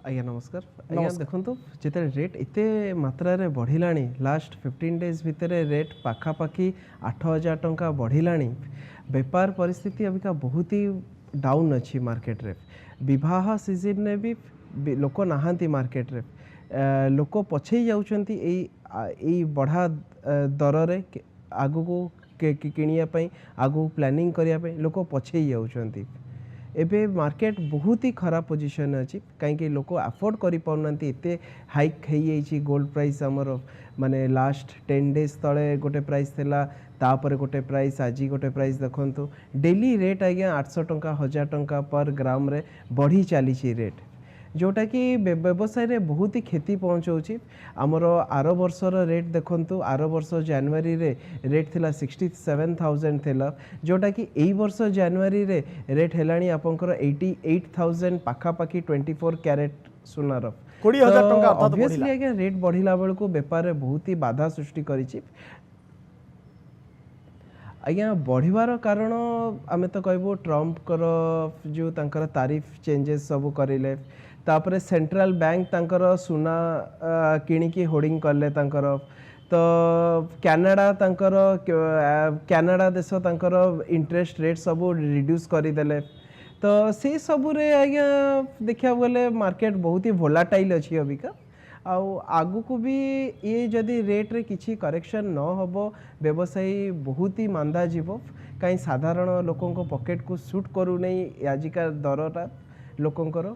आज्ञा नमस्कार आज्ञा नमस्कार। देखो जिते रेट एत मात्रा बढ़ला लास्ट 15 डेज भितर रेट पाखापाखि 8,000 टंका बढ़ला बेपार परिस्थिति अबिका बहुत ही डाउन अच्छी मार्केट रे विवाह सीजन ने भी लोक नहांती मार्केट रे लोक पछे जाउछंती बढ़ा दर रे आगु को किनिया आगु प्लानिंग करिया लोक पछे जाउछंती एबे मार्केट बहुत ही खराब पोजीशन अच्छी कहीं लोक अफोर्ड करि पाउनांती एते हाइक हो गोल्ड प्राइस आमर माने लास्ट 10 डेज तले गोटे प्राइस थिला तापर गोटे प्राइस आज गोटे प्राइस देखंतु डेली रेट आज्ञा 800 टंका 1000 टंका पर ग्राम रे बढ़ी चली रेट जोटा कि व्यवसाय रे बहुत ही क्षति पहुँचाऊँच आमर आर वर्षर रेट देखंतु आर वर्ष जनवरी रे रेट थिला 67,000 थिला जोटा कि एई वर्ष जनवरी रे रेट हेलानी आपनकर 88,000 पाखापाखि 24 कैरेट सुनार 20,000 टंका अर्थात ऑब्वियसली बढ़िला। आज्ञा रेट बढ़िला बेलू बेपार बहुत ही बाधा सृष्टि करिछि आज्ञा बढ़िवार कारण आमे तो कहबो ट्रम्प कर जो तांकर तारिफ चेंजेस सब करिले तापरे सेंट्रल बैंक तांकर सुना किणिकी होर्डिंग कले तांकर तो कनाडा तांकर कनाडा देश तांकर इंटरेस्ट रेट सब रिड्यूस करदेले तो से सबू रे आज्ञा देखा गले मार्केट बहुत ही वोलाटाइल अच्छी अबिका आगु को भी ये जदि रेट रे किछि करेक्शन न होबो व्यवसायी बहुत ही मांदा जीवो कहीं साधारण लोकों को पॉकेट को सूट करू नहीं आजिका दरटा लोकंकर